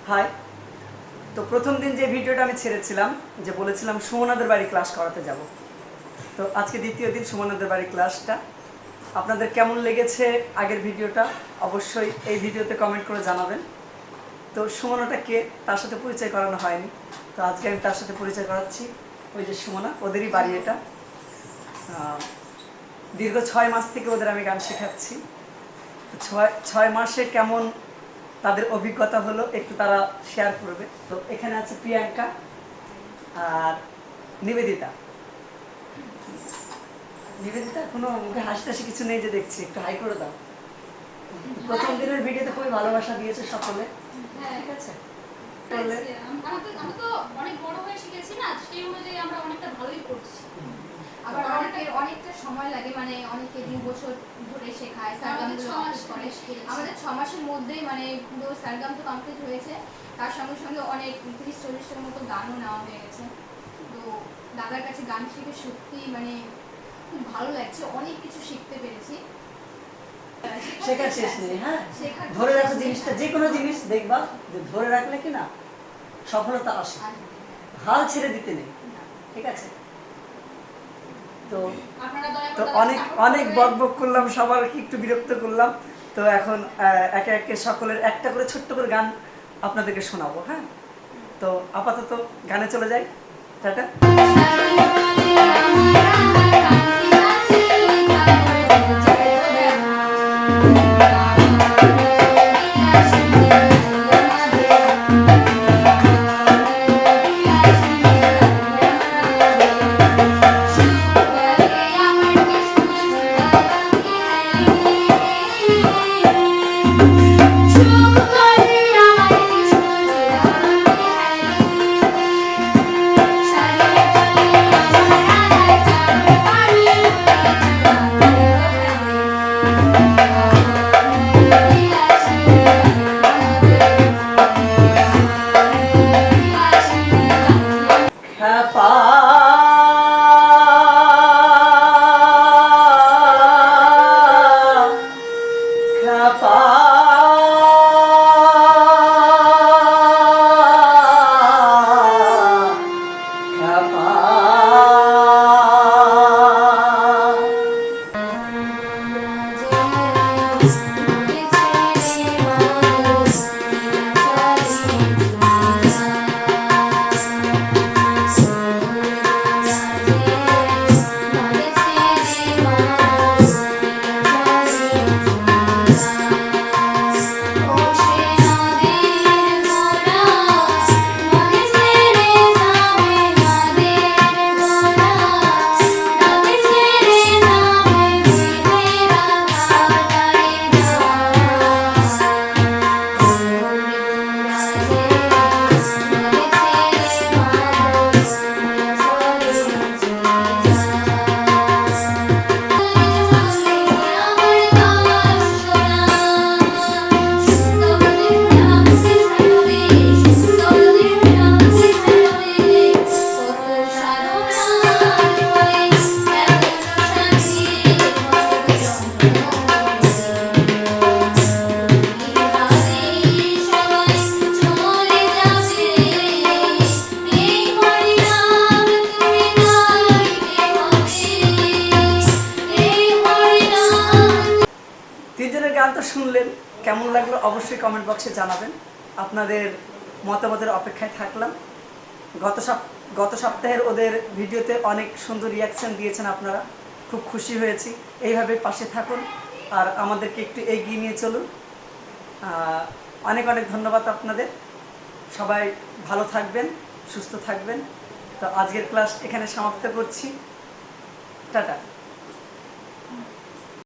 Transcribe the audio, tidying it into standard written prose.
High. তো প্রথম দিন যে ভিডিওটা আমি ছেড়েছিলাম, যে বলেছিলাম সুমনাদের বাড়ি ক্লাস করাতে যাব, তো আজকে দ্বিতীয় দিন সুমনাদের বাড়ি ক্লাসটা। আপনাদের কেমন লেগেছে আগের ভিডিওটা অবশ্যই এই ভিডিওতে কমেন্ট করে জানাবেন। তো সুমনাটা কে, তার সাথে পরিচয় করানো হয়নি, তো আজকে আমি তার সাথে পরিচয় করাচ্ছি। ওই যে সুমনা, ওদেরই বাড়ি এটা। দীর্ঘ 6 মাস থেকে ওদের আমি গান শেখাচ্ছি। 6 মাসে কেমন তাদের অভিজ্ঞতা হলো একটু তারা শেয়ার করবে। তো এখানে আছে প্রিয়াঙ্কা আর নিবেদিতা। নিবেদিতা কোনো মুখে হাসি কিছু নেই যে দেখছি, একটু হাই করে দাও। প্রথম দিনের ভিডিওতে খুবই ভালোবাসা দিয়েছে সকলে। ঠিক আছে, আমরা তো অনেক বড় হয়ে শিখেছি না, সেই অনুযায়ী আমরা অনেকটা ভালোই করছি। আবার অনেকটা সময় লাগে, মানে অনেকে 2 বছর ধরে শেখায়, সারগামগুলো করে। আমাদের 6 মাসের মধ্যেই মানে পুরো সারগাম তো কমপ্লিট হয়েছে, তার সঙ্গে সঙ্গে অনেক 30-40টার মতো গানও নেওয়া হয়ে গেছে। তো দাদার কাছে গান শিখে সত্যি মানে খুব ভালো লাগছে, অনেক কিছু শিখতে পেরেছি। শেখার শেষ নেই। হ্যাঁ, ধরে রাখো জিনিসটা, যে কোনো জিনিস দেখবা যে ধরে রাখলে কি না সফলতা আসে, হাল ছেড়ে দিতে নেই। ঠিক আছে, তো অনেক অনেক বকবক করলাম, সবার একটু বিরক্ত করলাম। তো এখন একে একে সকলের একটা করে ছোট্ট করে গান আপনাদেরকে শোনাবো। হ্যাঁ, তো আপাতত গানে চলে যাই। টাটা। গান তো শুনলেন, কেমন লাগলো অবশ্যই কমেন্ট বক্সে জানাবেন। আপনাদের মতামতের অপেক্ষায় থাকলাম। গত সপ্তাহের ওদের ভিডিওতে অনেক সুন্দর রিয়াকশান দিয়েছেন আপনারা, খুব খুশি হয়েছি। এইভাবে পাশে থাকুন আর আমাদেরকে একটু এগিয়ে নিয়ে চলুন। অনেক অনেক ধন্যবাদ আপনাদের। সবাই ভালো থাকবেন, সুস্থ থাকবেন। তো আজকের ক্লাস এখানে সমাপ্ত করছি। টাটা।